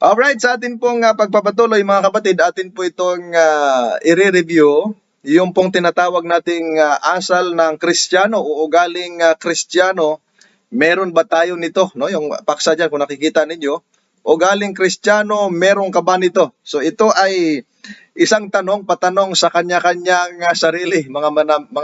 Alright, sa atin pong pagpapatuloy mga kapatid, atin po itong i-review yung pong tinatawag nating asal ng Kristiyano o ugaling Kristiyano. Meron ba tayo nito? No? Yung paksa dyan, kung nakikita ninyo, ugaling Kristiyano, meron ka ba nito? So ito ay isang patanong sa kanya-kanyang sarili, mga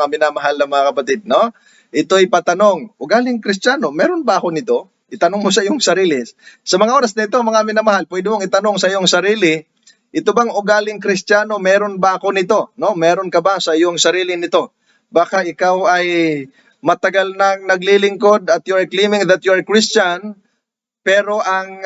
minamahal na mga kapatid. No? Ito ay patanong, ugaling Kristiyano, meron ba ako nito? Itanong mo sa iyong sarili. Sa mga oras na ito, mga minamahal, pwede mong itanong sa iyong sarili, ito bang ugaling Kristiyano, meron ba ako nito? No? Meron ka ba sa iyong sarili nito? Baka ikaw ay matagal nang naglilingkod at you're claiming that you're Christian, pero ang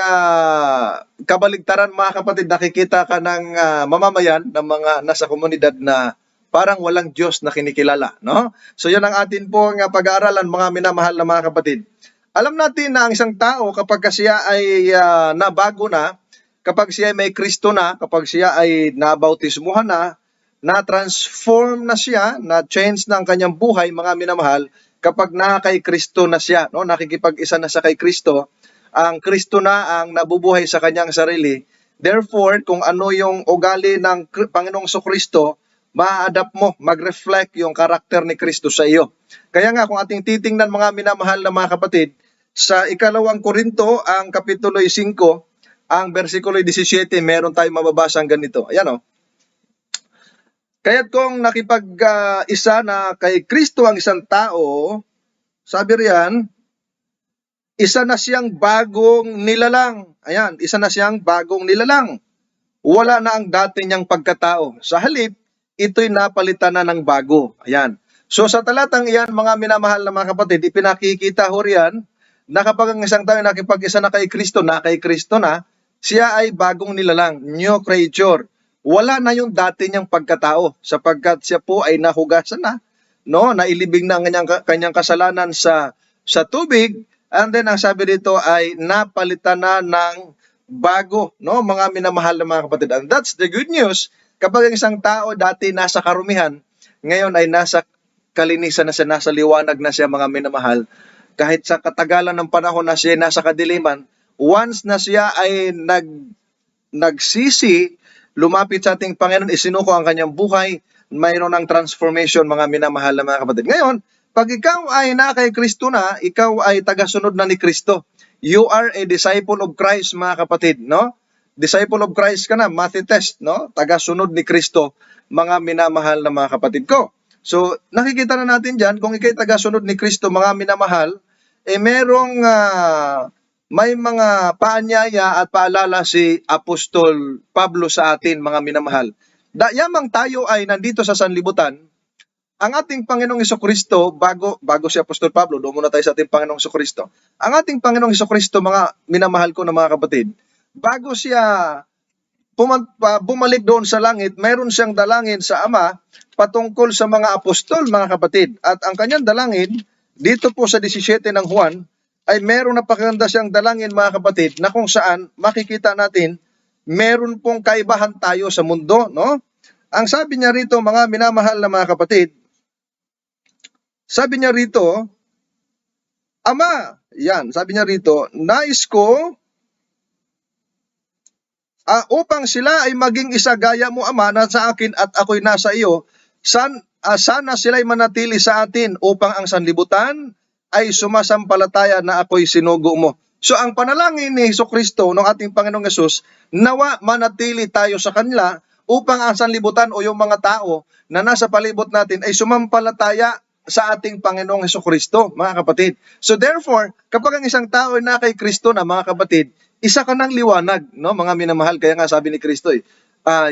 kabaligtaran mga kapatid, nakikita ka ng mamamayan ng mga nasa komunidad na parang walang Diyos na kinikilala. No? So yun ang atin pong pag-aaralan mga minamahal na mga kapatid. Alam natin na ang isang tao kapag siya ay nabago na, kapag siya ay may Kristo na, kapag siya ay nabautismuhan na, na-transform na siya, na-change na ang kanyang buhay, mga minamahal, kapag kay Kristo na siya, no? Nakikipag-isa na sa kay Kristo, ang Kristo na ang nabubuhay sa kanyang sarili. Therefore, kung ano yung ugali ng Panginoong Kristo, ma-adapt mo, mag-reflect yung karakter ni Kristo sa iyo. Kaya nga, kung ating titingnan mga minamahal na mga kapatid, sa ikalawang Korinto, ang kapitulo 5, ang versikulo 17, meron tayong mababasang ganito. Ayan o. Kaya't kung nakipag-isa na kay Kristo ang isang tao, sabi riyan, isa na siyang bagong nilalang. Ayan, isa na siyang bagong nilalang. Wala na ang dati niyang pagkatao. Sa halip, ito'y napalitan na ng bago. Ayan. So sa talatang iyan, mga minamahal na mga kapatid, ipinakikita ho riyan na kapag ang isang tao nakipag-isa na kay Kristo na, siya ay bagong nilalang, new creature. Wala na yung dati niyang pagkatao sapagkat siya po ay nahugasan na, no? Nailibing na ang kanyang kasalanan sa tubig, and then ang sabi dito ay napalitan na ng bago, no? Mga minamahal na mga kapatid. And that's the good news. Kapag ang isang tao dati nasa karumihan, ngayon ay nasa kalinisan na siya, nasa liwanag na siya, mga minamahal. Kahit sa katagalan ng panahon na siya nasa kadiliman, once na siya ay nagsisi, lumapit sa ating Panginoon, isinuko ang kanyang buhay, mayroon ng transformation, mga minamahal na mga kapatid. Ngayon, pag ikaw ay kay Kristo na, ikaw ay tagasunod na ni Kristo. You are a disciple of Christ, mga kapatid, no? Disciple of Christ ka na, Mathetes, no? Tagasunod ni Kristo, mga minamahal na mga kapatid ko. So, nakikita na natin dyan, kung ikay tagasunod ni Kristo, mga minamahal, may mga paanyaya at paalala si Apostol Pablo sa atin, mga minamahal. Yamang tayo ay nandito sa sanlibutan, ang ating Panginoong Hesukristo, bago si Apostol Pablo, doon muna tayo sa ating Panginoong Hesukristo. Ang ating Panginoong Hesukristo, mga minamahal ko na mga kapatid, bago siya bumalik doon sa langit, mayroon siyang dalangin sa Ama patungkol sa mga apostol, mga kapatid. At ang kanyang dalangin, dito po sa 17 ng Juan, ay meron na pakaganda siyang dalangin, mga kapatid, na kung saan makikita natin, meron pong kaibahan tayo sa mundo, no? Ang sabi niya rito, mga minamahal na mga kapatid, sabi niya rito, Ama, yan, sabi niya rito, nais ko, upang sila ay maging isa gaya mo, Ama, na sa akin at ako'y nasa iyo, sana sila'y manatili sa atin upang ang sanlibutan ay sumasampalataya na ako'y sinugo mo. So ang panalangin ni Hesukristo ng ating Panginoong Hesus, nawa manatili tayo sa kanila upang ang sanlibutan o yung mga tao na nasa palibot natin ay sumampalataya sa ating Panginoong Hesukristo, mga kapatid. So therefore, kapag ang isang tao ay kay Kristo na, mga kapatid, isa ka ng liwanag, no, mga minamahal. Kaya nga sabi ni Kristo,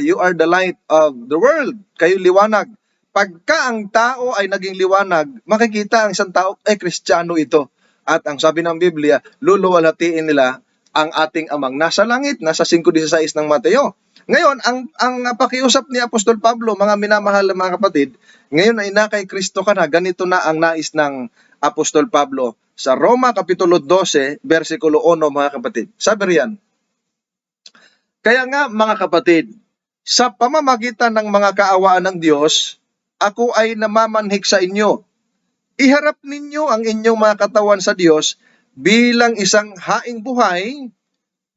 you are the light of the world. Kayo liwanag. Pagka ang tao ay naging liwanag, makikita ang isang tao, Kristiyano ito. At ang sabi ng Biblia, luluwalhatiin nila ang ating amang nasa langit, nasa 5:16 ng Mateo. Ngayon, ang pakiusap ni Apostol Pablo, mga minamahal na mga kapatid, ngayon ay kay Kristo ka na, ganito na ang nais ng Apostol Pablo sa Roma Kapitulo 12, versikulo 1, mga kapatid. Sabi riyan, kaya nga mga kapatid, sa pamamagitan ng mga kaawaan ng Diyos, ako ay namamanhik sa inyo. Iharap ninyo ang inyong mga katawan sa Diyos bilang isang haing buhay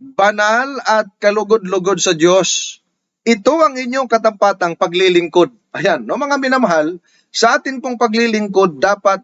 banal at kalugod-lugod sa Diyos. Ito ang inyong katampatang paglilingkod. Ayan, no mga minamahal, sa atin pong paglilingkod dapat,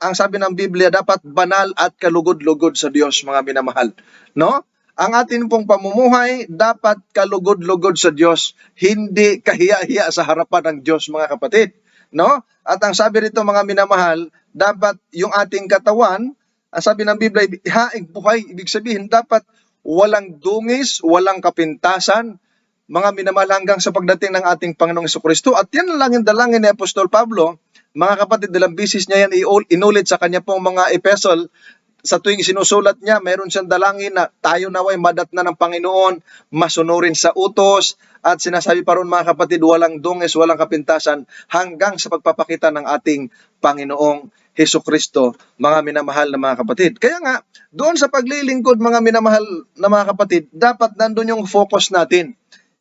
ang sabi ng Biblia, dapat banal at kalugod-lugod sa Diyos, mga minamahal. No? Ang atin pong pamumuhay dapat kalugod-lugod sa Diyos, hindi kahiya-hiya sa harapan ng Diyos, mga kapatid. No? At ang sabi rito, mga minamahal, dapat yung ating katawan, ang sabi ng Biblia, haing buhay, ibig sabihin dapat walang dungis, walang kapintasan, mga minamahal, hanggang sa pagdating ng ating Panginoong Jesucristo. At yan lang yung dalangin ni Apostol Pablo, mga kapatid, dalang bisis niya yan inulit sa kanya pong mga epistle. Sa tuwing sinusulat niya, meron siyang dalangin na tayo naway madatna ng Panginoon, masunurin sa utos, at sinasabi pa ron, mga kapatid, walang dungis, walang kapintasan, hanggang sa pagpapakita ng ating Panginoong Hesukristo, mga minamahal na mga kapatid. Kaya nga, doon sa paglilingkod, mga minamahal na mga kapatid, dapat nandun yung focus natin.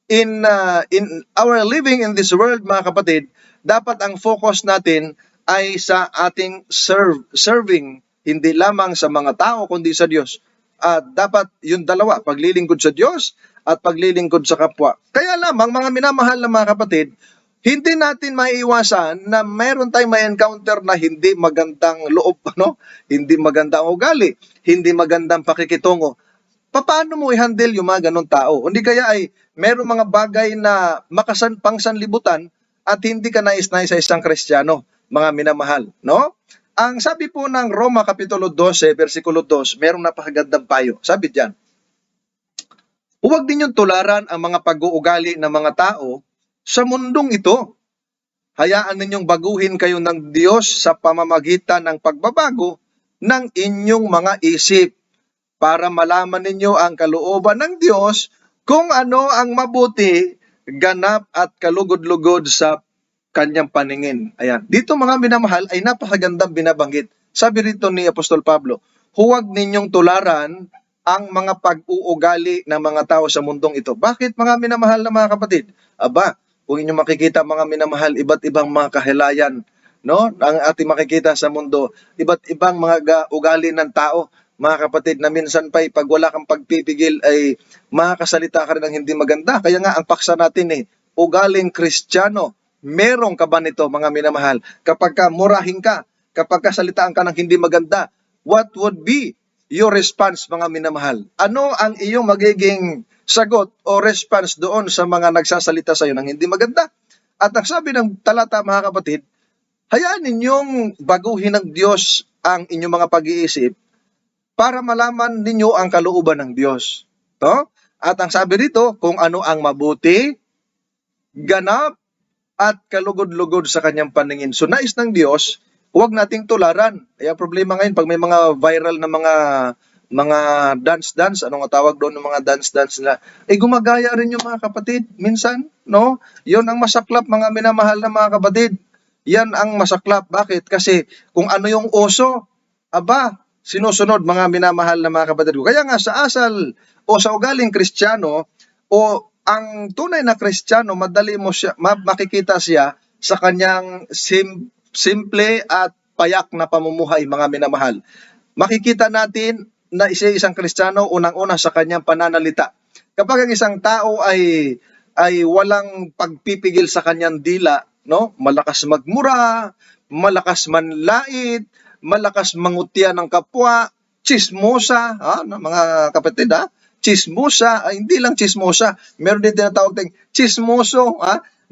In our living in this world, mga kapatid, dapat ang focus natin ay sa ating serving, hindi lamang sa mga tao, kundi sa Diyos. Dapat yung dalawa, paglilingkod sa Diyos at paglilingkod sa kapwa. Kaya lamang, mga minamahal na mga kapatid, hindi natin maiiwasan na mayroon tayong ma-encounter na hindi magandang loob, hindi magandang ugali, hindi magandang pakikitungo. Paano mo i-handle yung mga ganun tao? Hindi kaya ay mayroong mga bagay na pangsanlibutan at hindi ka nais-nais sa isang Kristiyano, mga minamahal, no? Ang sabi po ng Roma Kapitulo 12, versikulo 2, merong napakagandang payo. Sabi diyan, huwag ninyong tularan ang mga pag-uugali ng mga tao sa mundong ito. Hayaan ninyong baguhin kayo ng Diyos sa pamamagitan ng pagbabago ng inyong mga isip para malaman ninyo ang kalooban ng Diyos kung ano ang mabuti, ganap at kalugod-lugod sa kanyang paningin. Ayan. Dito, mga minamahal, ay napakagandang binabanggit. Sabi rito ni Apostol Pablo, huwag ninyong tularan ang mga pag-uugali ng mga tao sa mundong ito. Bakit, mga minamahal na mga kapatid? Aba, kung inyong makikita, mga minamahal, iba't ibang mga kahilayan, no? Ang ating makikita sa mundo, iba't ibang mga ugali ng tao, mga kapatid, na minsan pa'y pag wala kang pagpipigil ay makakasalita ka rin ng hindi maganda. Kaya nga, ang paksa natin ugaling Kristiyano. Merong ka ba nito, mga minamahal? Kapag ka murahin ka, kapag kasalitaan ka ng hindi maganda, what would be your response, mga minamahal? Ano ang iyong magiging sagot o response doon sa mga nagsasalita sa iyo ng hindi maganda? At ang sabi ng talata, mga kapatid, hayaan ninyong baguhin ng Diyos ang inyong mga pag-iisip para malaman ninyo ang kalooban ng Diyos. No? At ang sabi dito, kung ano ang mabuti, ganap, at kalugod-lugod sa kanyang paningin. So nais ng Diyos, huwag nating tularan. Kaya problema ngayon, pag may mga viral na mga dance-dance, anong tawag doon ng mga dance-dance na, gumagaya rin yung mga kapatid, minsan, no? Yun ang masaklap, mga minamahal na mga kapatid. Yan ang masaklap. Bakit? Kasi kung ano yung uso, aba, sinusunod, mga minamahal na mga kapatid ko. Kaya nga sa asal o sa ugaling Kristiyano o ang tunay na Kristiyano, madali mo siya, makikita siya sa kanyang simple at payak na pamumuhay, mga minamahal. Makikita natin na isang Kristiyano unang-una sa kanyang pananalita. Kapag ang isang tao ay walang pagpipigil sa kanyang dila, no? Malakas magmura, malakas manlait, malakas mangutya ng kapwa, chismosa, mga kapatid, chismosa, hindi lang chismosa, meron din tinatawag tayong chismoso,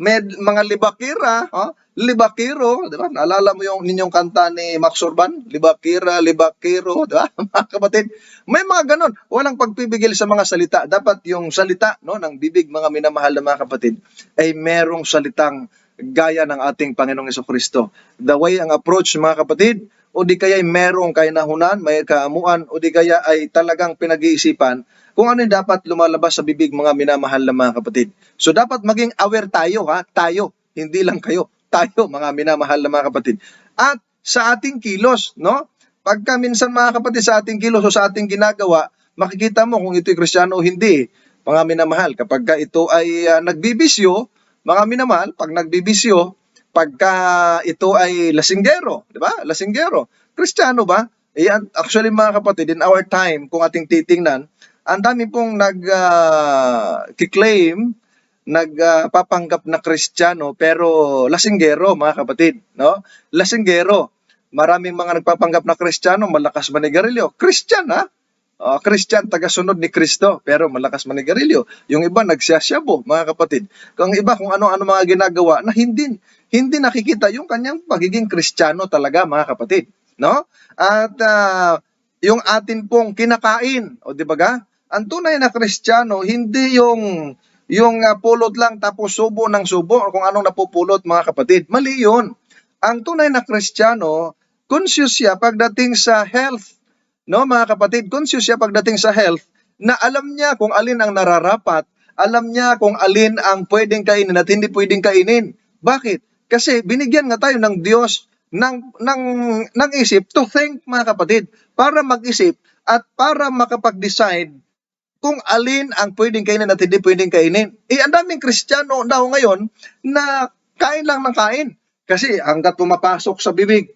may mga libakira, libakiro, di ba? Naalala mo yung ninyong kanta ni Max Urban? Libakira, libakiro, di ba? Mga kapatid, may mga ganon. Walang pagpipigil sa mga salita. Dapat yung salita, no, ng bibig, mga minamahal na mga kapatid, ay merong salitang gaya ng ating Panginoong Jesucristo. The way ang approach, mga kapatid, o di kaya ay merong kainahunan, may kaamuan, o di kaya ay talagang pinag-iisipan kung ano yung dapat lumalabas sa bibig, mga minamahal na mga kapatid. So dapat maging aware tayo, tayo, hindi lang kayo, tayo, mga minamahal na mga kapatid. At sa ating kilos, no? Pagka minsan, mga kapatid, sa ating kilos o sa ating ginagawa, makikita mo kung ito'y Kristiyano o hindi, mga minamahal. Kapag ito ay nagbibisyo, mga minamahal, pag nagbibisyo, pagka ito ay lasinggero, di ba? Lasinggero. Kristiyano ba? Actually, mga kapatid, in our time, kung ating titingnan, ang dami pong kiklaim, nagpapanggap na Kristiyano pero lasinggero, mga kapatid, no? Lasinggero. Maraming mga nagpapanggap na Kristiyano, malakas manigarilyo. Christian, ha? Christian, tagasunod ni Kristo, pero malakas manigarilyo. Yung iba, nagsiyasyabo, mga kapatid. Kung iba, kung ano-ano mga ginagawa na hindi nakikita yung kanyang pagiging Kristiyano talaga, mga kapatid. No? At yung atin pong kinakain, o di ba ga? Ang tunay na Kristiyano, hindi yung pulot lang tapos subo ng subo o kung anong napupulot, mga kapatid. Mali yun. Ang tunay na Kristiyano, conscious siya pagdating sa health. No, mga kapatid, conscious siya pagdating sa health na alam niya kung alin ang nararapat, alam niya kung alin ang pwedeng kainin at hindi pwedeng kainin. Bakit? Kasi binigyan nga tayo ng Diyos ng isip to think, mga kapatid, para mag-isip at para makapag-decide kung alin ang pwedeng kainin at hindi pwedeng kainin. Ang daming Kristiyano daw ngayon na kain lang ng kain. Kasi hanggat pumapasok sa bibig,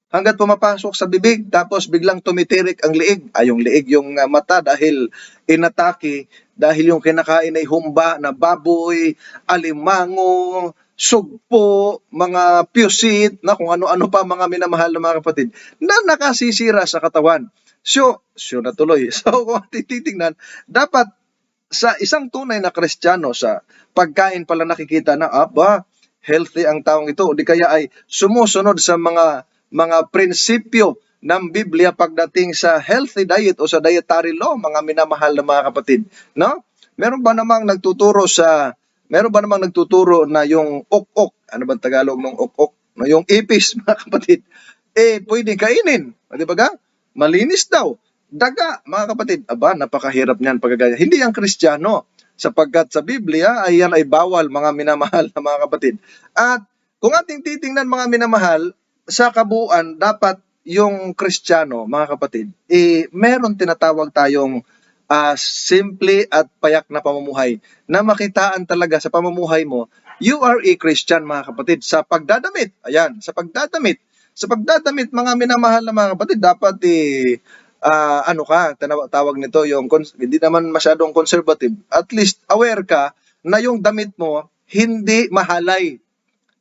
hanggat pumapasok sa bibig, tapos biglang tumitirik ang liig. Yung liig yung mata dahil inatake, dahil yung kinakain ay humba na baboy, alimango, sugpo, mga pusit, na kung ano-ano pa, mga minamahal na mga kapatid, na nakasisira sa katawan. So natuloy. So kung titingnan, dapat sa isang tunay na Kristiyano, sa pagkain pala nakikita na, healthy ang taong ito, o di kaya ay sumusunod sa mga prinsipyo ng Biblia pagdating sa healthy diet o sa dietary law, mga minamahal na mga kapatid, no? Meron ba namang nagtuturo na yung ok-ok, ano ba Tagalog ng ok-ok? No, yung ipis, mga kapatid, pwede kainin, di ba ga? Malinis daw. Daga, mga kapatid, napakahirap niyan pagkagaya. Hindi ang Kristiyano, sapagkat sa Biblia ay yan ay bawal, mga minamahal na mga kapatid. At kung ating titingnan, mga minamahal, sa kabuuan, dapat yung Kristiyano, mga kapatid, meron tinatawag tayong simple at payak na pamumuhay na makitaan talaga sa pamumuhay mo, you are a Christian, mga kapatid. Sa pagdadamit, sa pagdadamit, mga minamahal na mga kapatid, dapat tawag nito, yung hindi naman masyadong conservative, at least aware ka na yung damit mo hindi mahalay.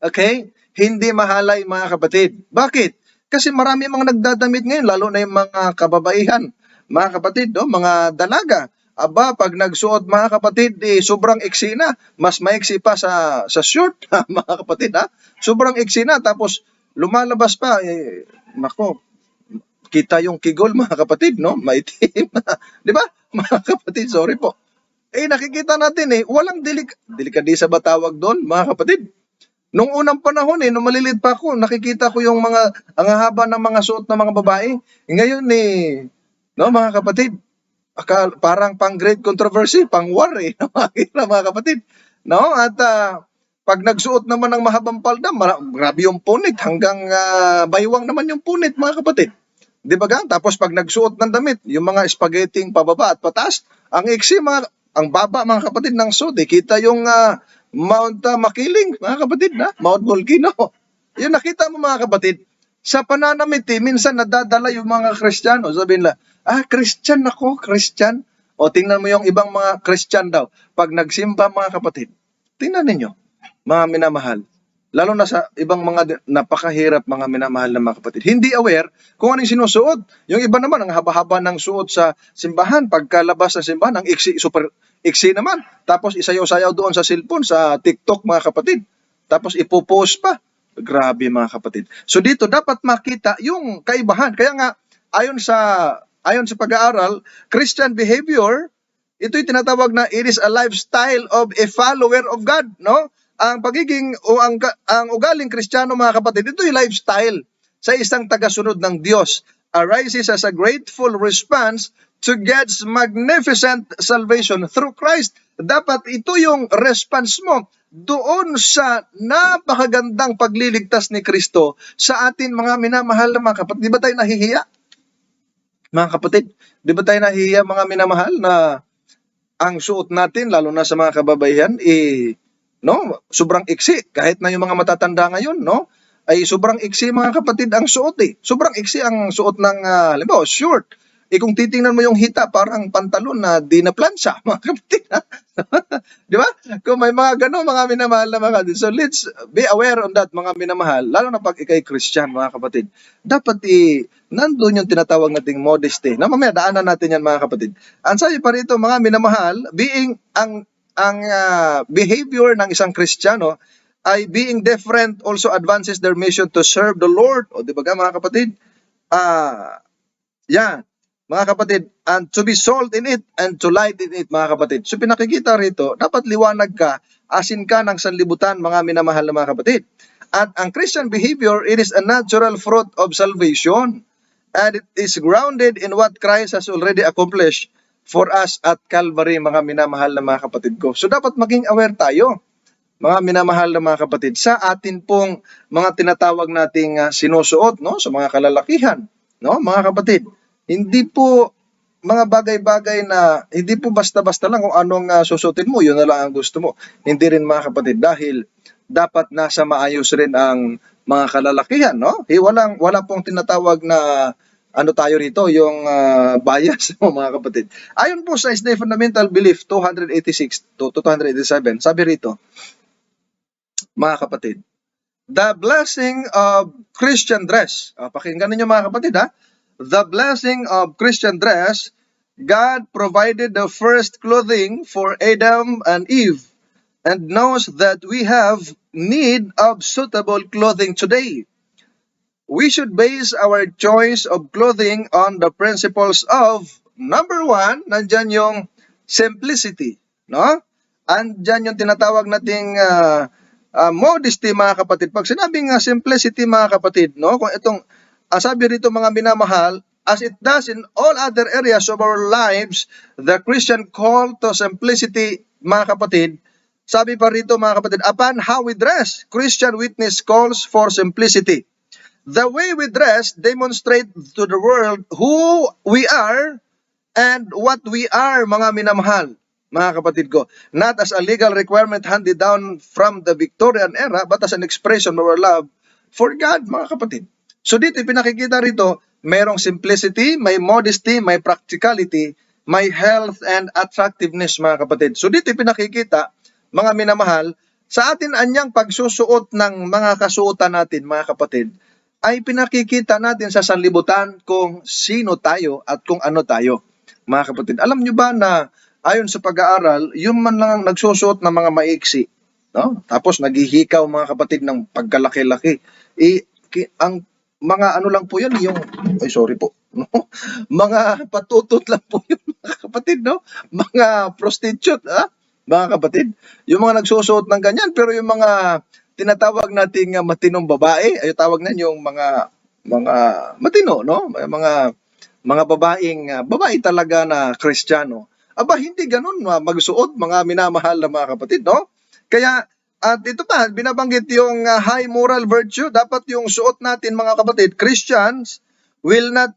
Okay? Hindi mahalay, mga kapatid. Bakit? Kasi marami mga nagdadamit ngayon, lalo na yung mga kababaihan, mga kapatid, mga dalaga. Pag nagsuot, mga kapatid, sobrang iksi na. Mas maiksi pa sa short, mga kapatid, ha? Sobrang iksi na. Tapos, lumalabas pa, kita yung kigol, mga kapatid, no? Maitim na. Di ba? Mga kapatid, sorry po. Nakikita natin, walang delikadisa ba tawag doon, mga kapatid? Nung unang panahon, nung malilit pa ako, nakikita ko yung ang haba ng mga suot ng mga babae. Ngayon, no, mga kapatid, parang pang great controversy, pang war, mga kapatid. No? At pag nagsuot naman ng mahabang palda, grabe yung punit, hanggang baywang naman yung punit, mga kapatid. Di ba gang? Tapos pag nagsuot ng damit, yung mga spaghetti pababa at pataas, ang iksi, ang baba, mga kapatid, ng suot. Kita yung Mount Makiling, mga kapatid, Mount Volcano. Yung nakita mo, mga kapatid, sa pananamit, minsan nadadala yung mga Kristiyano. Sabihin nila, Christian ako, Christian. O tingnan mo yung ibang mga Christian daw. Pag nagsimba, mga kapatid, tingnan ninyo, mga minamahal. Lalo na sa ibang mga napakahirap, mga minamahal na mga kapatid. Hindi aware kung anong sinusuot. Yung iba naman, ang haba-haba ng suot sa simbahan. Pagkalabas sa simbahan, ang super iksi naman. Tapos isayaw-sayaw doon sa cellphone, sa TikTok, mga kapatid. Tapos ipopost pa. Grabe, mga kapatid. So dito, dapat makita yung kaibahan. Kaya nga, ayon sa pag-aaral, Christian behavior, ito'y tinatawag na it is a lifestyle of a follower of God, no? Ang pagiging o ang ugaling Kristiyano, mga kapatid, ito'y lifestyle sa isang tagasunod ng Diyos. Arises as a grateful response to God's magnificent salvation through Christ. Dapat ito yung response mo doon sa napakagandang pagliligtas ni Kristo sa atin, mga minamahal na mga kapatid. Di ba tayo nahihiya? Mga kapatid, di ba tayo nahihiya, mga minamahal, na ang suot natin, lalo na sa mga kababaihan, no, sobrang iksi. Kahit na yung mga matatanda ngayon, no, ay sobrang iksi, mga kapatid, ang suot. Sobrang iksi ang suot ng, halimbawa, short. kung titingnan mo yung hita, parang pantalon na di na plansa, mga kapatid. Di ba? Kung may mga gano'n, mga minamahal na mga kapatid. So let's be aware on that, mga minamahal. Lalo na pag ikay Christian, mga kapatid. Dapat nandun yung tinatawag nating modesty. Na mamaya, daanan natin yan, mga kapatid. Ang sabi pa rito, mga minamahal, ang behavior ng isang Kristiyano ay being different also advances their mission to serve the Lord. O di ba mga kapatid? Yan. Mga kapatid, and to be salt in it and to light in it, mga kapatid. So pinakikita rito, dapat liwanag ka, asin ka ng sanlibutan, mga minamahal na mga kapatid. At ang Christian behavior, it is a natural fruit of salvation. And it is grounded in what Christ has already accomplished for us at Calvary, mga minamahal na mga kapatid ko. So dapat maging aware tayo, mga minamahal na mga kapatid, sa atin pong mga tinatawag nating sinusuot, no, sa mga kalalakihan, no, mga kapatid. Hindi po mga bagay-bagay na hindi po basta-basta lang kung anong susutin mo, yun na lang ang gusto mo. Hindi rin, mga kapatid, dahil dapat nasa maayos rin ang mga kalalakihan, no? Wala pong tinatawag na ano tayo rito, yung bias mo, mga kapatid. Ayon po sa SDA Fundamental Belief 286 to 287, sabi rito, mga kapatid, the blessing of Christian dress. Pakinggan ninyo, mga kapatid, ha? The blessing of Christian dress, God provided the first clothing for Adam and Eve, and knows that we have need of suitable clothing today. We should base our choice of clothing on the principles of, number one, nandyan yung simplicity, no? Andyan yung tinatawag nating modesty, mga kapatid. Pag sinabing simplicity, mga kapatid, no? Kung itong sabi rito, mga minamahal, as it does in all other areas of our lives, the Christian call to simplicity, mga kapatid, sabi pa rito, mga kapatid, upon how we dress, Christian witness calls for simplicity. The way we dress demonstrate to the world who we are and what we are, mga minamahal, mga kapatid ko. Not as a legal requirement handed down from the Victorian era, but as an expression of our love for God, mga kapatid. So dito, pinakikita rito, mayroong simplicity, may modesty, may practicality, may health and attractiveness, mga kapatid. So dito, pinakikita, mga minamahal, sa atin anyang pagsusuot ng mga kasuotan natin, mga kapatid, ay pinakikita natin sa sanlibutan kung sino tayo at kung ano tayo, mga kapatid. Alam nyo ba na ayon sa pag-aaral, yung man lang nagsusuot ng mga maiksi, no? Tapos naghihikaw, mga kapatid, ng pagkalaki-laki. Ang mga ano lang po yun, yung, sorry po, no? Mga patutot lang po yun, mga kapatid, no? Mga prostitute, mga kapatid. Yung mga nagsusuot ng ganyan, pero yung mga tinatawag nating matinong babae, ay tawag na yung mga matino, no? Mga babae talaga na Kristiyano. Aba, hindi ganun magsuot, mga minamahal na mga kapatid, no? Kaya, at ito pa, binabanggit yung high moral virtue. Dapat yung suot natin, mga kapatid, Christians will not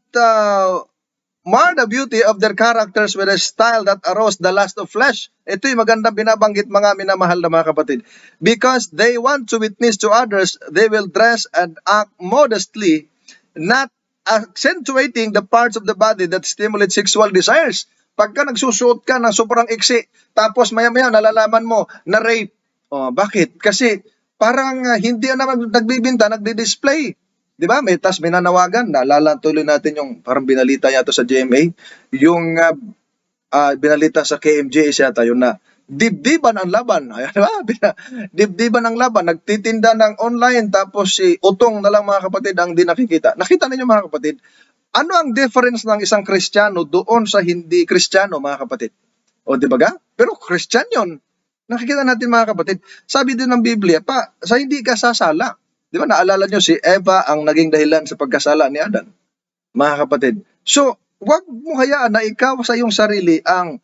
mar the beauty of their characters with a style that arouse the lust of flesh. Ito yung magandang binabanggit, mga minamahal na mga kapatid. Because they want to witness to others, they will dress and act modestly, not accentuating the parts of the body that stimulate sexual desires. Pagka nagsusuot ka ng sobrang iksi, tapos maya-maya nalalaman mo na rape. Bakit? Kasi parang hindi naman nagbibinta, nagdi-display. Di ba? May nanawagan. Naalala tuloy natin yung parang binalita yata sa GMA. Yung binalita sa KMJ yata yun na dibdiban ang laban. Ayan, diba? Dibdiban ang laban. Nagtitinda ng online tapos si utong na lang, mga kapatid, ang di nakikita. Nakita ninyo, mga kapatid, ano ang difference ng isang Kristiyano doon sa hindi Kristiyano, mga kapatid? O di ba ga? Pero Kristyan yun. Nakikita natin, mga kapatid. Sabi din ng Biblia, sa hindi ka sasala. Di ba, naalala nyo si Eva ang naging dahilan sa pagkasala ni Adan, mga kapatid. So, wag mo hayaan na ikaw sa iyong sarili ang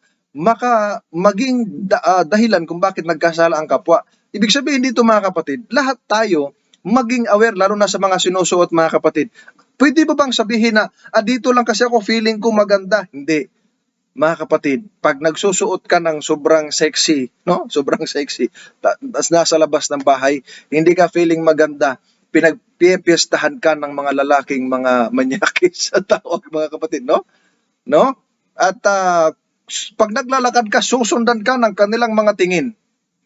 maging dahilan kung bakit nagkasala ang kapwa. Ibig sabihin dito, mga kapatid, lahat tayo maging aware, lalo na sa mga sinusuot, mga kapatid. Pwede ba bang sabihin na, dito lang kasi ako feeling ko maganda? Hindi. Mga kapatid, pag nagsusuot ka ng sobrang sexy, no? Sobrang sexy, nasa labas ng bahay, hindi ka feeling maganda, pinagpipiestahan ka ng mga lalaking mga manyakis sa tawag, mga kapatid, no? no? At pag naglalakad ka, susundan ka ng kanilang mga tingin.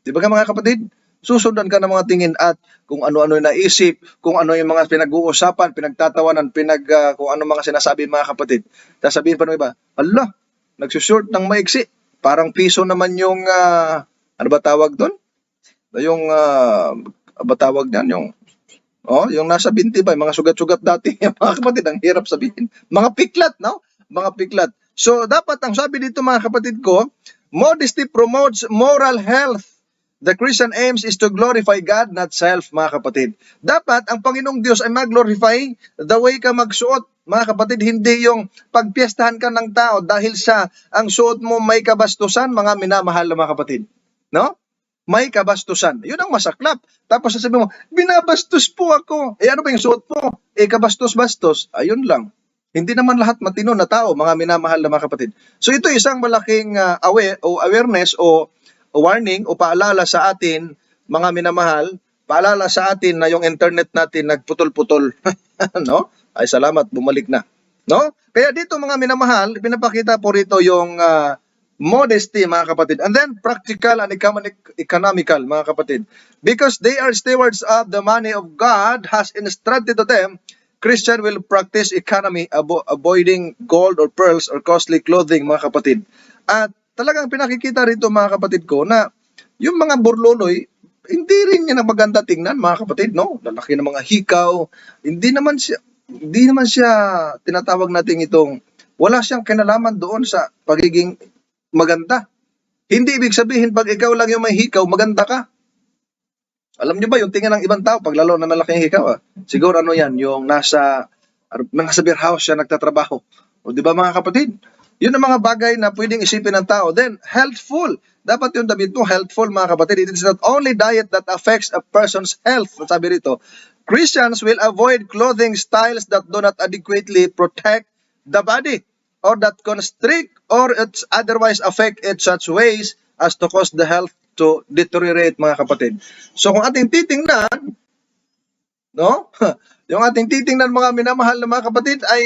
Di ba mga kapatid? Susundan ka ng mga tingin at kung ano-ano yung naisip, kung ano yung mga pinag-uusapan, pinagtatawanan, kung ano mga sinasabi mga kapatid. Sasabihin pa ng iba, ala, nagsushort ng maiksi. Parang piso naman yung, ano ba tawag doon? Yung, ba tawag yan? Yung nasa binti ba, mga sugat-sugat dati, mga kapatid, ang hirap sabihin. Mga piklat, no? Mga piklat. So, dapat ang sabi dito mga kapatid ko, modesty promotes moral health. The Christian aims is to glorify God, not self, mga kapatid. Dapat ang Panginoong Diyos ay mag-glorify the way ka magsuot. Mga kapatid, hindi yung pagpiestahan ka ng tao dahil sa ang suot mo may kabastusan, mga minamahal na mga kapatid. No? May kabastusan. Yun ang masaklap. Tapos sasabihin mo, binabastos po ako. Ano ba yung suot mo? Kabastos-bastos. Ayun lang. Hindi naman lahat matino na tao, mga minamahal na mga kapatid. So ito isang malaking awareness o warning o paalala sa atin, mga minamahal, paalala sa atin na yung internet natin nagputol-putol. No? Ay salamat, bumalik na. No? Kaya dito mga minamahal, pinapakita po rito yung modesty mga kapatid. And then practical and economical mga kapatid. Because they are stewards of the money of God has instructed to them, Christian will practice economy, avoiding gold or pearls or costly clothing mga kapatid. At talagang pinakikita rito mga kapatid ko na yung mga burloloy, hindi rin yan maganda tingnan mga kapatid, no? Lalaki ng mga hikaw, hindi naman siya tinatawag natin itong, wala siyang kinalaman doon sa pagiging maganda. Hindi ibig sabihin pag ikaw lang yung may hikaw, maganda ka. Alam niyo ba yung tingin ng ibang tao pag lalo na malaking hikaw? Siguro yan, yung nasa beer house siya nagtatrabaho. O di ba mga kapatid? Yun ang mga bagay na pwedeng isipin ng tao. Then, healthful. Dapat yung damit mo healthful mga kapatid. It is not only diet that affects a person's health. Sabi rito, Christians will avoid clothing styles that do not adequately protect the body or that constrict or otherwise affect it such ways as to cause the health to deteriorate mga kapatid. So kung ating titingnan, no? Yung ating titingnan mga minamahal na mga kapatid ay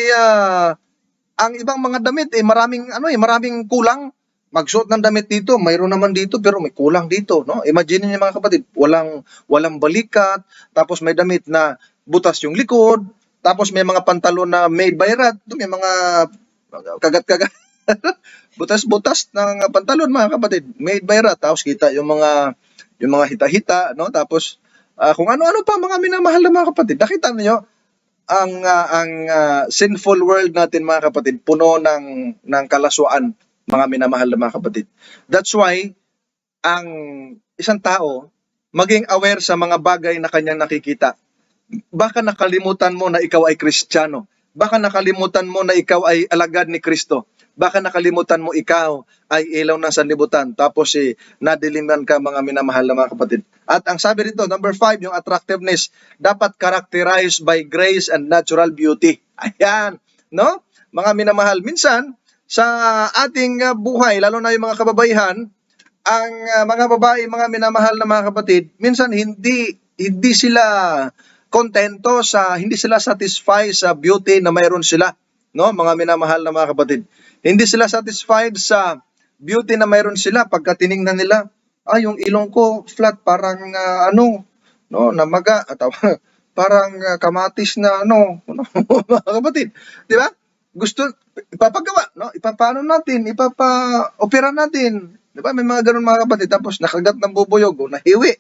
ang ibang mga damit maraming kulang. Magsuot ng damit dito, mayroon naman dito pero may kulang dito, no? Imagine niyo mga kapatid, walang balikat, tapos may damit na butas yung likod, tapos may mga pantalon na made by rat, may mga kagat-kagat. Butas-butas ng pantalon mga kapatid, made by rat, tapos kita yung mga hita-hita, no? Tapos kung ano-ano pa mga minamahal na mga kapatid. Nakita niyo ang sinful world natin mga kapatid, puno ng kalaswaan, mga minamahal na mga kapatid. That's why ang isang tao maging aware sa mga bagay na kanyang nakikita. Baka nakalimutan mo na ikaw ay Kristiyano. Baka nakalimutan mo na ikaw ay alagad ni Kristo. Baka nakalimutan mo ikaw ay ilaw ng sanlibutan. Tapos nadiliman ka mga minamahal na mga kapatid. At ang sabi rito, number 5, yung attractiveness, dapat characterized by grace and natural beauty. Ayan, no? Mga minamahal, minsan sa ating buhay, lalo na yung mga kababaihan, ang mga babae, mga minamahal na mga kapatid, minsan hindi sila kontento hindi sila satisfied sa beauty na mayroon sila, no? Mga minamahal na mga kapatid. Hindi sila satisfied sa beauty na mayroon sila pagka tiningnan nila, yung ilong ko flat parang namaga at parang kamatis na mga kapatid, di ba? Gusto ipapagawa, no? Ipapano natin, ipapa-opera natin. Di ba? May mga ganun mga kapatid. Tapos nakagat ng bubuyog o nahiwi,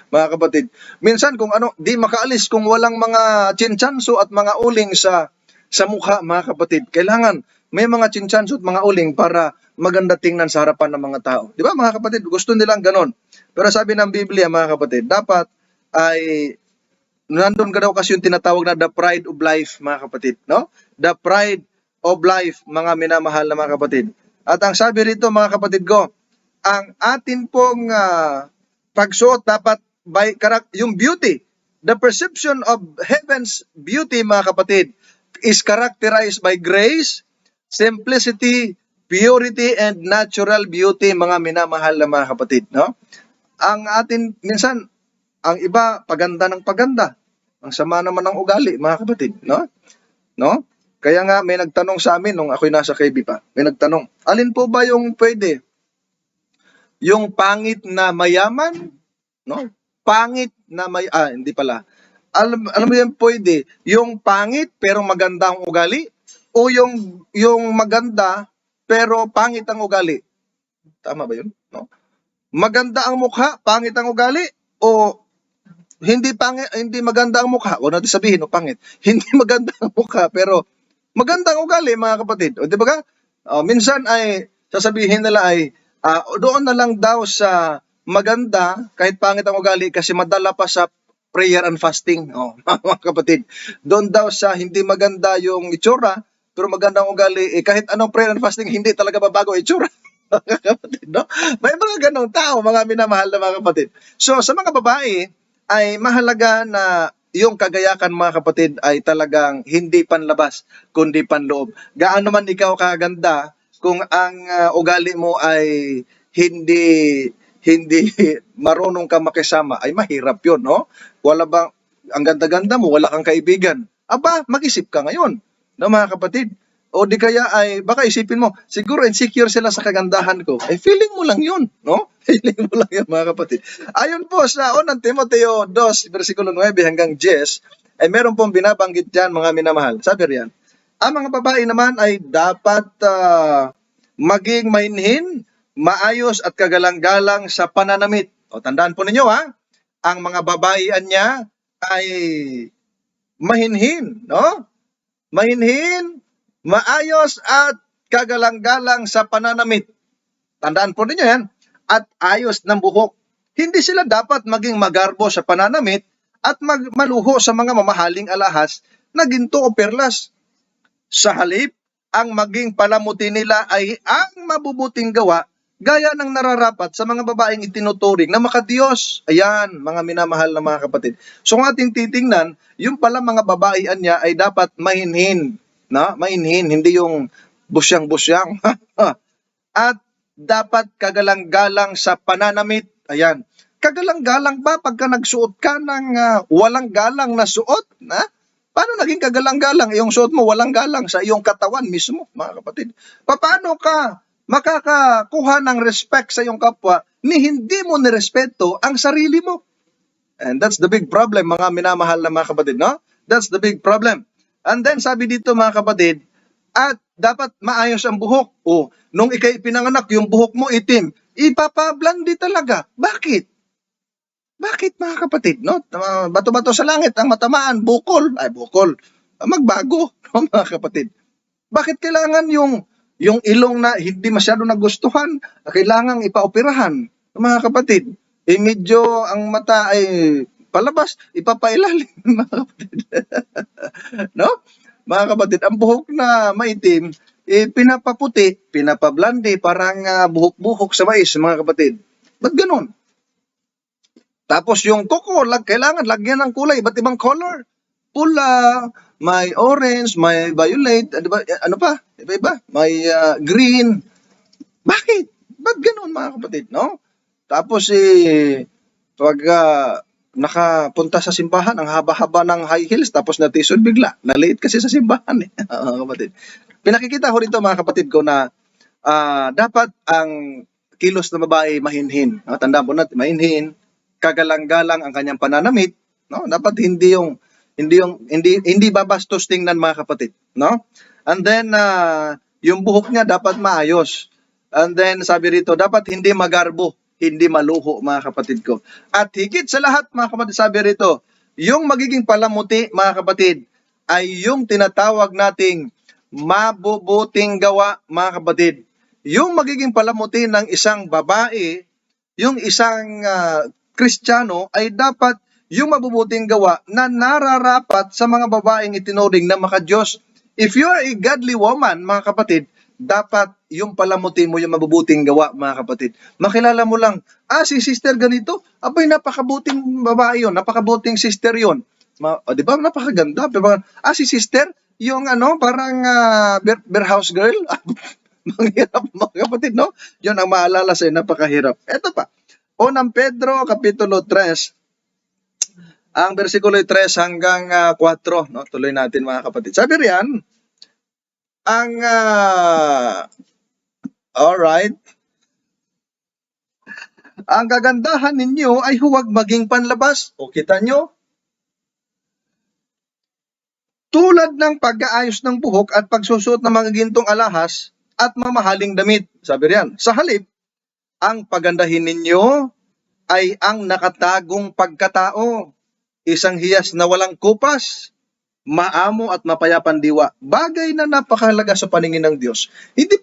mga kapatid. Minsan kung di makaalis kung walang mga chinchanso at mga uling sa mukha, mga kapatid. Kailangan may mga chinchanso at mga uling para maganda tingnan sa harapan ng mga tao. Di ba mga kapatid? Gusto nilang ganun. Pero sabi ng Biblia mga kapatid, dapat ay nandun ka daw kasi yung tinatawag na the pride of life mga kapatid. No? The pride of life, mga minamahal na mga kapatid. At ang sabi rito mga kapatid ko, ang atin pong pagsuot dapat by yung beauty, the perception of heaven's beauty mga kapatid is characterized by grace, simplicity, purity, and natural beauty mga minamahal na mga kapatid. No? Ang atin, minsan, ang iba, paganda ng paganda. Ang sama naman ng ugali mga kapatid. No? Kaya nga may nagtanong sa amin nung ako'y nasa KB pa. May nagtanong, alin po ba yung pwede? Yung pangit na mayaman, no? Pangit na hindi pala. Alam mo yan pwede, yung pangit pero maganda ang ugali o yung maganda pero pangit ang ugali. Tama ba 'yun? No? Maganda ang mukha, pangit ang ugali o hindi maganda ang mukha. Huwag natin sabihin o pangit. Hindi maganda ang mukha pero maganda ang ugali, mga kapatid. O di ba? Minsan ay sasabihin nila ay doon na lang daw sa maganda kahit pangit ang ugali kasi madala pa sa prayer and fasting. Mga kapatid. Doon daw sa hindi maganda yung itsura pero maganda ang ugali, kahit anong prayer and fasting, hindi talaga babago itsura. Mga kapatid, no? May mga ganong tao, mga minamahal na mga kapatid. So, sa mga babae, ay mahalaga na yung kagayakan, mga kapatid, ay talagang hindi panlabas, kundi panloob. Gaano man ikaw kaganda, kung ang ugali mo ay hindi hindi marunong ka makisama, ay mahirap yun, no? Wala bang, ang ganda-ganda mo, wala kang kaibigan. Aba, mag-isip ka ngayon, no, mga kapatid? O di kaya ay, baka isipin mo, siguro insecure sila sa kagandahan ko. Eh, feeling mo lang yun, no? Feeling mo lang yun, mga kapatid. Ayon po sa unang Timoteo 2, versikulo 9 hanggang 10, ay meron pong binabanggit dyan, mga minamahal. Sabi riyan, ang mga babae naman ay dapat maging mainhin, maayos at kagalang-galang sa pananamit. O, tandaan po ninyo, ang mga babaean niya ay mahinhin, no? Mahinhin, maayos at kagalang-galang sa pananamit. Tandaan po ninyo yan. At ayos ng buhok. Hindi sila dapat maging magarbo sa pananamit at maluho sa mga mamahaling alahas na ginto o perlas. Sa halip, ang maging palamuti nila ay ang mabubuting gawa gaya ng nararapat sa mga babaeng itinuturing na makadiyos. Ayan, mga minamahal na mga kapatid. So kung ating titingnan, yung pala mga babaean niya ay dapat mahinhin. Na? Mainhin, hindi yung busyang-busyang. At dapat kagalang-galang sa pananamit. Ayan. Kagalang-galang ba pagka nagsuot ka ng walang galang na suot? Na? Paano naging kagalang-galang? Yung suot mo walang galang sa iyong katawan mismo, mga kapatid. Paano ka makakakuha ng respect sa iyong kapwa ni hindi mo nirespeto ang sarili mo? And that's the big problem, mga minamahal na mga kapatid, no? That's the big problem. And then sabi dito, mga kapatid, at dapat maayos ang buhok. Nung ikay pinanganak, yung buhok mo itim, ipapablandi talaga. Bakit? Bakit, mga kapatid? No? Bato-bato sa langit, ang matamaan, bukol. Ay, bukol. Magbago, no, mga kapatid. Bakit kailangan yung ilong na hindi masyado nagustuhan, kailangan ipaoperahan, mga kapatid? Medyo ang mata ay palabas, ipapailalim, mga kapatid. No? Mga kapatid, ang buhok na maitim, pinapaputi, pinapablandi, parang buhok-buhok sa mais, mga kapatid. Ba't ganun? Tapos yung kuko, kailangan lagyan ng kulay, iba't ibang color. Pula, may orange, may violet, ano pa? Iba-iba. May green. Bakit? Ba't ganun, mga kapatid, no? Tapos pag nakapunta sa simbahan, ang haba-haba ng high heels, tapos natisod bigla. Na-late kasi sa simbahan, kapatid. Pinakikita ko rito, mga kapatid ko, na dapat ang kilos na babae mahinhin. Tandaan po natin, mahinhin, kagalang-galang ang kanyang pananamit, no? Dapat hindi babastos tingnan, mga kapatid, no? And then yung buhok niya dapat maayos. And then sabi rito, dapat hindi magarbo, hindi maluho, mga kapatid ko. At higit sa lahat, mga kapatid, sabi rito, yung magiging palamuti, mga kapatid, ay yung tinatawag nating mabubuting gawa, mga kapatid. Yung magiging palamuti ng isang babae, yung isang Kristiyano, ay dapat yung mabubuting gawa na nararapat sa mga babaeng itinuring na makadiyos. If you are a godly woman, mga kapatid, dapat yung palamuti mo yung mabubuting gawa, mga kapatid. Makilala mo lang, si sister ganito, abay, napakabuting babae yun, napakabuting sister yun. Di ba, napakaganda. Si sister, yung parang beerhouse girl. Manghirap, mga kapatid, no? Yun ang maalala sa'yo, napakahirap. Eto pa, Unang Pedro, Kapitulo 3, ang versikulo 3 hanggang 4, no? Tuloy natin, mga kapatid. Sabi riyan, Ang, alright, ang kagandahan ninyo ay huwag maging panlabas. O kita nyo? Tulad ng pag-aayos ng buhok at pagsusuot ng mga gintong alahas at mamahaling damit. Sabi riyan, sa halip, ang pagandahin ninyo ay ang nakatagong pagkatao, isang hiyas na walang kupas, maamo at mapayapan diwa. Bagay na napakahalaga sa paningin ng Diyos. Hindi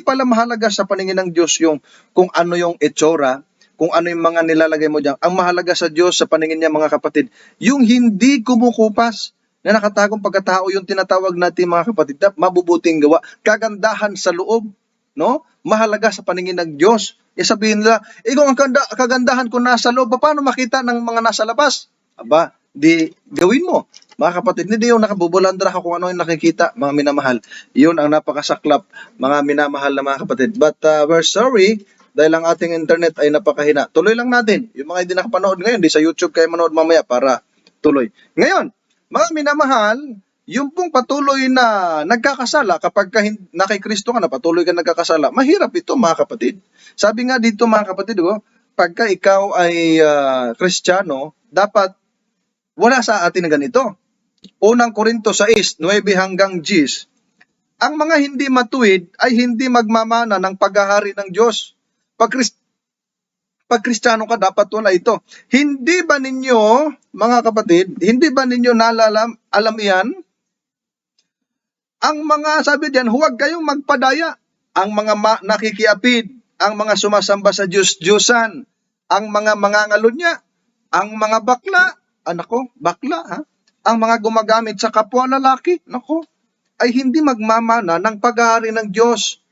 pala mahalaga sa paningin ng Diyos yung kung ano yung itsura, kung ano yung mga nilalagay mo diyan. Ang mahalaga sa Diyos sa paningin niya, mga kapatid, yung hindi kumukupas na nakatagong pagkatao, yung tinatawag natin, mga kapatid, na mabubuting gawa, kagandahan sa loob, no? Mahalaga sa paningin ng Diyos. Sabihin nila, kung ang kagandahan ko nasa loob, paano makita ng mga nasa labas? Aba, di gawin mo. Mga kapatid, hindi yung nakabubulandra ka kung ano yung nakikita, mga minamahal. Yun ang napakasaklap, mga minamahal na mga kapatid. But we're sorry, dahil ang ating internet ay napakahina. Tuloy lang natin. Yung mga hindi nakapanood ngayon, di sa YouTube kayo manood mamaya para tuloy. Ngayon, mga minamahal, yung pong patuloy na nagkakasala kapag na kay Kristo ka na patuloy ka nagkakasala, mahirap ito, mga kapatid. Sabi nga dito, mga kapatid, pagka ikaw ay Kristiyano, dapat wala sa atin na ganito. Unang Korinto 6, 9 hanggang 10, ang mga hindi matuwid ay hindi magmamana ng paghahari ng Diyos. Pag Kristiyano ka, dapat wala ito. Hindi ba ninyo, mga kapatid, hindi ba ninyo alam iyan? Ang mga, sabi diyan, huwag kayong magpadaya. Ang mga nakikiapid, ang mga sumasamba sa Diyos-Diyosan, ang mga mangangalunya, ang mga bakla, bakla, ha? Ang mga gumagamit sa kapwa lalaki, ay hindi magmamana ng paghahari ng Diyos.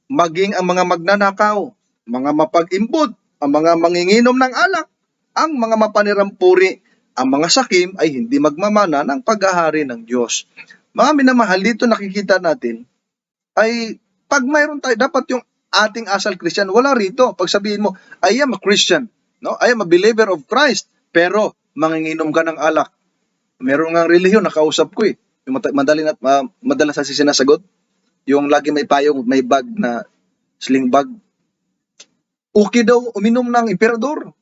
Maging ang mga magnanakaw, mga mapag-imbot, ang mga manginginom ng alak, ang mga mapanirampuri, ang mga sakim ay hindi magmamana ng paghahari ng Diyos. Mga minamahal, dito nakikita natin ay pag mayroon tayo, dapat yung ating asal Christian, wala rito. Pag sabihin mo, I am a Christian, no? I am a believer of Christ, pero manginginom ka ng alak. Meron nga relihiyon, nakausap ko yung madalas kasi sinasagot, yung lagi may payong, may bag na sling bag. Okay daw uminom ng emperador.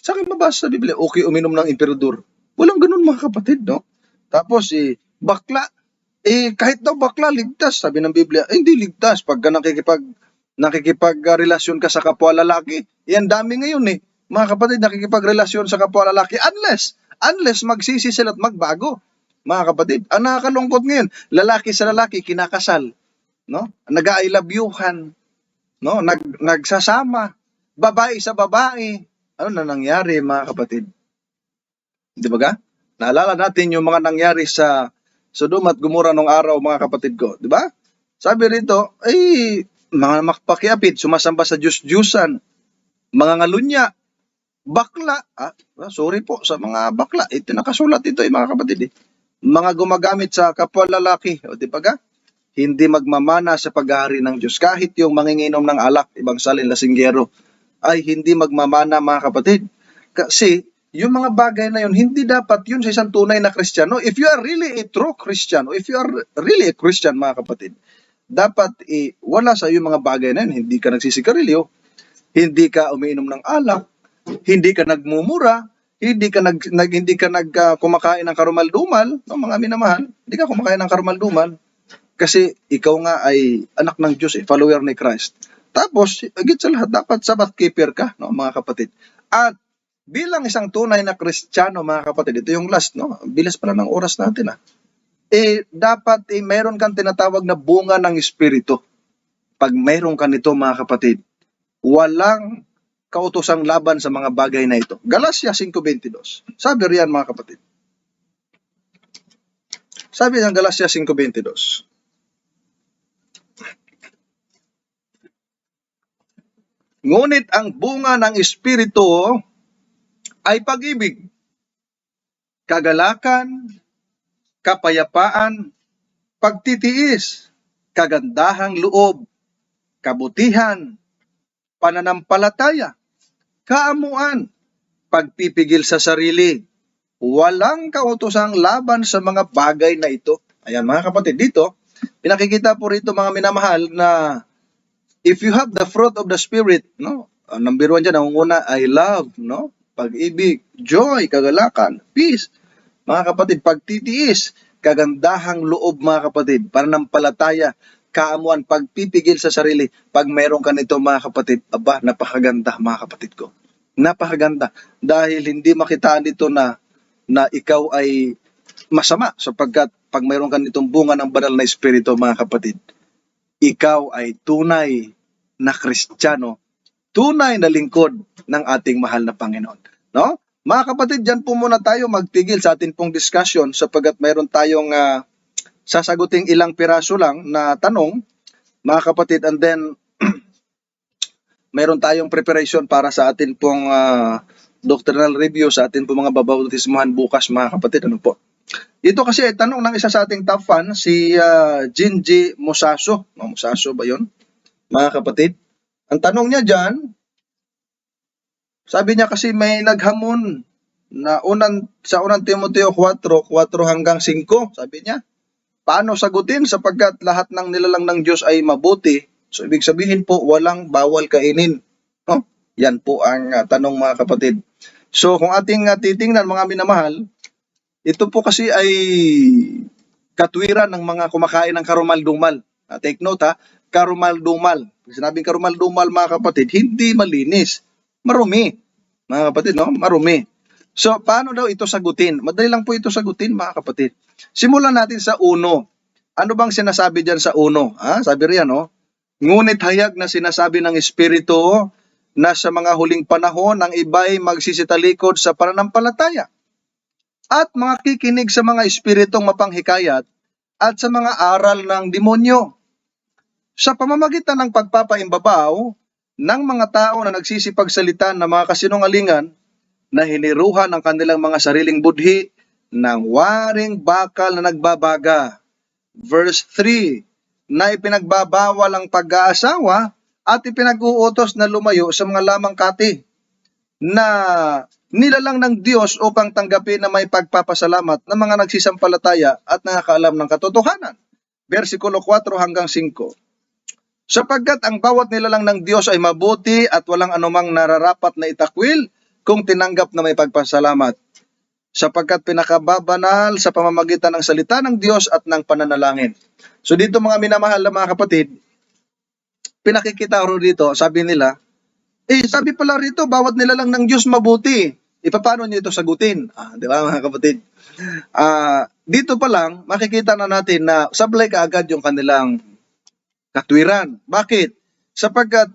Sa akin mabasa sa Biblia, okay uminom ng emperador. Walang ganun, mga kapatid, no? Tapos, bakla, kahit daw bakla, ligtas, sabi ng Biblia. Hindi ligtas pagka nakikipagrelasyon ka sa kapwa lalaki. Yan dami ngayon, mga kapatid, nakikipagrelasyon sa kapwa lalaki unless magsisi sila at magbago. Mga kapatid, ang nakakalungkot ngayon, lalaki sa lalaki kinakasal, no? Nag-I love you-han, no? Nagsasama, babae sa babae. Ano na nangyari, mga kapatid? Di ba ga? Naalala natin yung mga nangyari sa Sodom at Gomora nung araw, mga kapatid ko, di ba? Sabi rito, mga makpakiapit, sumasamba sa Diyos-Diyusan, mga ngalunya, bakla, sorry po sa mga bakla, ito nakasulat ito, mga kapatid, mga gumagamit sa kapwa lalaki, o di ba ga? Hindi magmamana sa paghahari ng Diyos. Kahit yung manginginom ng alak, ibang salin, lasinggero, ay hindi magmamana, mga kapatid. Kasi yung mga bagay na yun, hindi dapat yun sa isang tunay na Kristiyano. If you are really a true Christian, if you are really a Christian, mga kapatid, dapat wala sa iyo mga bagay na yun. Hindi ka nagsisigarilyo, hindi ka umiinom ng alak, hindi ka nagmumura, hindi ka kumakain ng karumaldumal, no, mga minamahal, hindi ka kumakain ng karumaldumal kasi ikaw nga ay anak ng Diyos, follower ni Christ. Tapos, higit sa lahat, dapat Sabbath keeper ka, no, mga kapatid. At bilang isang tunay na Kristiyano, mga kapatid, ito yung last, no? Bilis pala ng oras natin, dapat mayroon kang tinatawag na bunga ng Espiritu. Pag mayroon ka nito, mga kapatid, walang kautosang laban sa mga bagay na ito. Galatia 5:22. Sabi riyan, mga kapatid. Sabi ng Galatia 5:22. Ngunit ang bunga ng Espiritu ay pag-ibig, kagalakan, kapayapaan, pagtitiis, kagandahang loob, kabutihan, pananampalataya, kaamuan, pagpipigil sa sarili. Walang kautosang laban sa mga bagay na ito. Ayan, mga kapatid, dito, Pinakikita po rito mga minamahal na if you have the fruit of the Spirit, no? Number 1 dyan, ang una ay love, no? Pag-ibig, joy, kagalakan, peace. Mga kapatid, pagtitiis, kagandahang loob mga kapatid, pananampalataya, kaamuan, pagpipigil sa sarili. Pag mayroon ka nito mga kapatid, aba, napakaganda mga kapatid ko. Napakaganda. Dahil hindi makitaan dito na ikaw ay masama sapagkat pag mayroon ka nitong bunga ng banal na espiritu mga kapatid, ikaw ay tunay na Kristiyano, tunay na lingkod ng ating mahal na Panginoon. No? Mga kapatid, dyan po muna tayo magtigil sa atin pong discussion sapagkat mayroon tayong sasaguting ilang piraso lang na tanong, mga kapatid, and then mayroon tayong preparation para sa atin pong doctrinal review, sa atin pong mga babautismuhan bukas mga kapatid. Ano po? Ito kasi ay tanong ng isa sa ating top fan, si Jinji Musaso. Musaso ba yun? Mga kapatid. Ang tanong niya dyan, sabi niya kasi may naghamon na sa unang Timoteo 4 hanggang 5, sabi niya. Paano sagutin sapagkat lahat ng nilalang ng Diyos ay mabuti? So ibig sabihin po, walang bawal kainin. No? Yan po ang tanong mga kapatid. So kung ating titingnan mga minamahal, ito po kasi ay katwiran ng mga kumakain ng karumal-dumal. Take note ha, karumal-dumal. Sinabing karumal-dumal mga kapatid, hindi malinis. Marumi. Mga kapatid, no? Marumi. So, paano daw ito sagutin? Madali lang po ito sagutin, mga kapatid. Simulan natin sa 1. Ano bang sinasabi dyan sa 1? Sabi riyan, no? Ngunit hayag na sinasabi ng Espiritu na sa mga huling panahon, ang iba'y magsisitalikod sa pananampalataya at mga kikinig sa mga espiritong mapanghikayat at sa mga aral ng demonyo. Sa pamamagitan ng pagpapaimbabaw ng mga tao na nagsisipagsalita ng mga kasinungalingan na hiniruhan ang kanilang mga sariling budhi ng waring bakal na nagbabaga. Verse 3, na ipinagbabawal ang pag-aasawa at ipinag-uutos na lumayo sa mga lamang kati na nilalang ng Diyos upang tanggapin na may pagpapasalamat ng mga nagsisampalataya at nakakaalam ng katotohanan. Versikulo 4 hanggang 5. Sapagkat ang bawat nilalang ng Diyos ay mabuti at walang anumang nararapat na itakwil kung tinanggap na may pagpasalamat. Sapagkat pinakababanal sa pamamagitan ng salita ng Diyos at ng pananalangin. So dito mga minamahal na mga kapatid, pinakikita ro dito, sabi nila, sabi pala rito, bawat nilalang ng Diyos mabuti. Paano niyo ito sagutin? Di ba mga kapatid? Dito pa lang, makikita na natin na sablay kaagad yung kanilang katwiran. Bakit? Sapagkat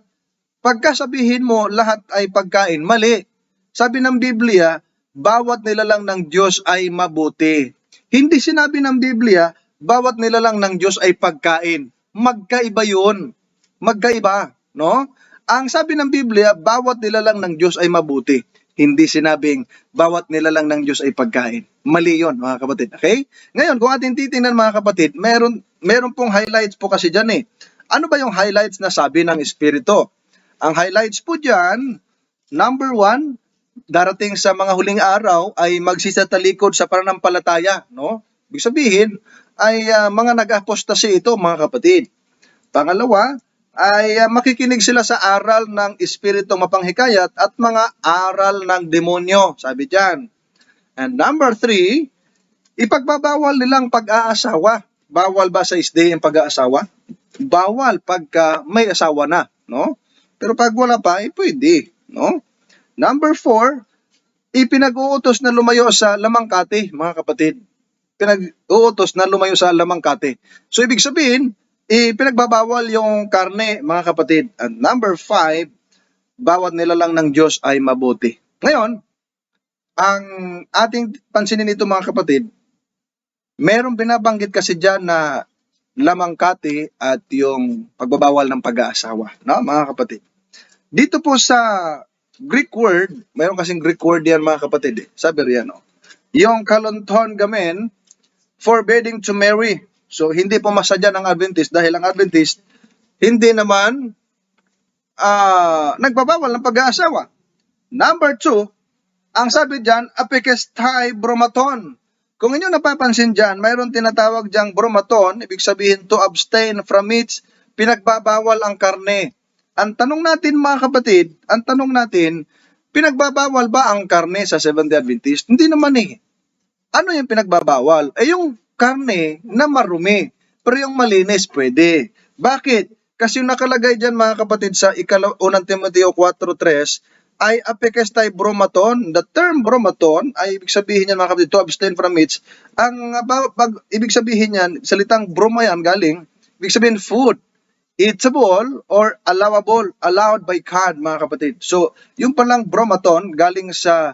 pagkasabihin mo lahat ay pagkain, mali. Sabi ng Biblia, bawat nilalang ng Diyos ay mabuti. Hindi sinabi ng Biblia, bawat nilalang ng Diyos ay pagkain. Magkaiba yun. Magkaiba, no? Ang sabi ng Biblia, bawat nilalang ng Diyos ay mabuti. Hindi sinabing bawat nilalang ng Diyos ay pagkain. Mali yun, mga kapatid. Okay? Ngayon, kung ating titingnan mga kapatid, meron pong highlights po kasi dyan eh. Ano ba yung highlights na sabi ng Espiritu? Ang highlights po dyan, number 1, darating sa mga huling araw ay magsisatalikod sa pananampalataya. No? Ibig sabihin, ay mga nag-apostasy ito, mga kapatid. Pangalawa, ay makikinig sila sa aral ng Espiritu mapanghikayat at mga aral ng demonyo, sabi diyan. And number 3, ipagbabawal nilang pag-aasawa. Bawal ba sa isday ang pag-aasawa? Bawal pagka may asawa na, no? Pero pag wala pa, pwede, no? Number 4, ipinag-uutos na lumayo sa lamangkati, mga kapatid. Pinag-uutos na lumayo sa lamangkati. So ibig sabihin, pinagbabawal yung karne, mga kapatid. And number 5, bawat nilalang ng Diyos ay mabuti. Ngayon, ang ating pansinin ito mga kapatid, merong binabanggit kasi dyan na lamangkati at yung pagbabawal ng pag-aasawa. No, mga kapatid? Dito po sa Greek word, mayroon kasing Greek word yan mga kapatid. Sabi riyan, no? Yung kalonton gamen, forbidding to marry. So, hindi po masadya ng Adventist dahil ang Adventist hindi naman nagbabawal ng pag-aasawa. Number 2, ang sabi dyan, apikestai bromaton, Kung inyo napapansin dyan, mayroon tinatawag diyang bromaton, ibig sabihin to abstain from meats, pinagbabawal ang karne. Ang tanong natin mga kapatid, pinagbabawal ba ang karne sa Seventh-day Adventist? Hindi naman eh. Ano yung pinagbabawal? Yung karne na marumi. Pero yung malinis, pwede. Bakit? Kasi yung nakalagay dyan mga kapatid sa 1 Timoteo 4:3 ay apekestai bromaton. The term bromaton ay ibig sabihin yan mga kapatid, to abstain from meats. Ibig sabihin yan, salitang broma yan galing, ibig sabihin food, eatable or allowed by God mga kapatid. So, yung palang bromaton galing sa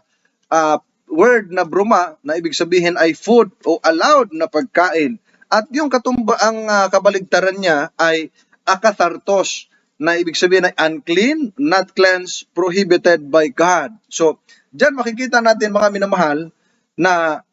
word na broma na ibig sabihin ay food o allowed na pagkain. At yung ang kabaligtaran niya ay akathartos na ibig sabihin ay unclean, not cleansed, prohibited by God. So, diyan makikita natin mga minamahal na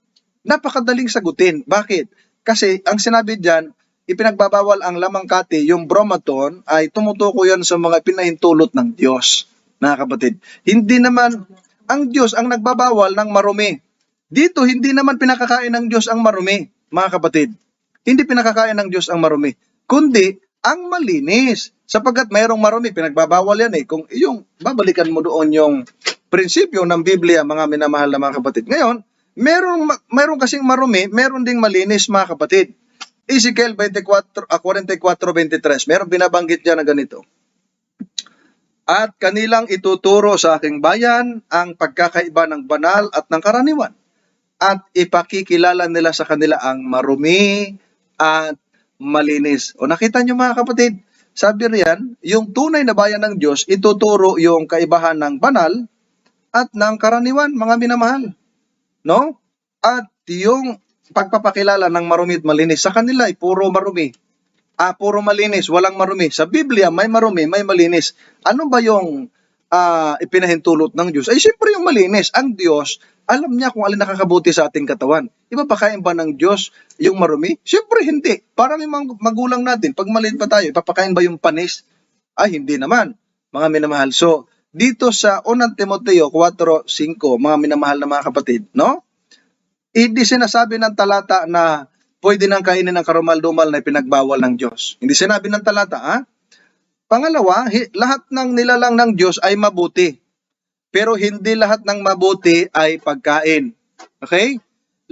napakadaling sagutin. Bakit? Kasi ang sinabi diyan, ipinagbabawal ang lamang kati, yung bromaton ay tumutukoy yan sa mga pinahintulot ng Diyos, mga kapatid. Hindi naman ang Diyos ang nagbabawal ng marumi. Dito, hindi naman pinakakain ng Diyos ang marumi, mga kapatid. Hindi pinakakain ng Diyos ang marumi, kundi ang malinis. Sapagkat mayroong marumi, pinagbabawal yan eh. Kung yung babalikan mo doon yung prinsipyo ng Biblia, mga minamahal na mga kapatid. Ngayon, mayroong kasing marumi, mayroon ding malinis, mga kapatid. Ezekiel 44:23, mayroong binabanggit dyan na ganito. At kanilang ituturo sa aking bayan ang pagkakaiba ng banal at ng karaniwan. At ipakikilala nila sa kanila ang marumi at malinis. O nakita nyo mga kapatid, sabi riyan, yung tunay na bayan ng Diyos, ituturo yung kaibahan ng banal at ng karaniwan, mga minamahal. No? At yung pagpapakilala ng marumi at malinis, sa kanila ay puro marumi. Puro malinis, walang marumi. Sa Biblia, may marumi, may malinis. Ano ba yung ipinahintulot ng Diyos? Ay, siyempre yung malinis. Ang Diyos, alam niya kung alin nakakabuti sa ating katawan. Ipapakain ba ng Diyos yung marumi? Siyempre hindi. Parang yung magulang natin, pag maliit pa tayo, ipapakain ba yung panis? Ay, hindi naman, mga minamahal. So, dito sa 1 Timoteo 4:5, mga minamahal na mga kapatid, no? Hindi sinasabi ng talata na pwede nang kainin ng karumal-dumal na pinagbawal ng Diyos. Hindi sinabi ng talata, ha? Pangalawa, lahat ng nilalang ng Diyos ay mabuti. Pero hindi lahat ng mabuti ay pagkain. Okay?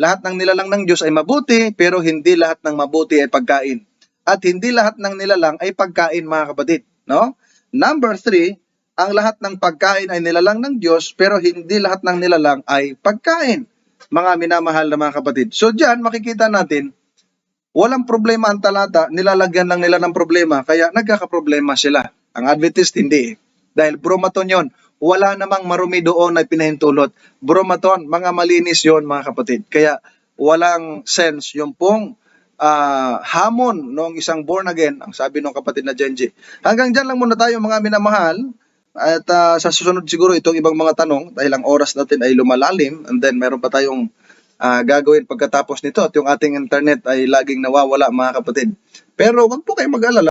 Lahat ng nilalang ng Diyos ay mabuti, pero hindi lahat ng mabuti ay pagkain. At hindi lahat ng nilalang ay pagkain, mga kapatid. No? Number 3, ang lahat ng pagkain ay nilalang ng Diyos, pero hindi lahat ng nilalang ay pagkain. Mga minamahal na mga kapatid. So diyan makikita natin, walang problema ang talata, nilalagyan lang nila ng problema, kaya nagkakaproblema sila. Ang Adventist hindi. Dahil bromaton yon, wala namang marumi doon na pinahintulot. Bromaton, mga malinis yon mga kapatid. Kaya walang sense yung pong hamon ng isang born again, ang sabi ng kapatid na Genji. Hanggang dyan lang muna tayo mga minamahal. At sa susunod siguro itong ibang mga tanong dahil ang oras natin ay lumalalim and then meron pa tayong gagawin pagkatapos nito at yung ating internet ay laging nawawala mga kapatid. Pero wag po kayong mag-alala.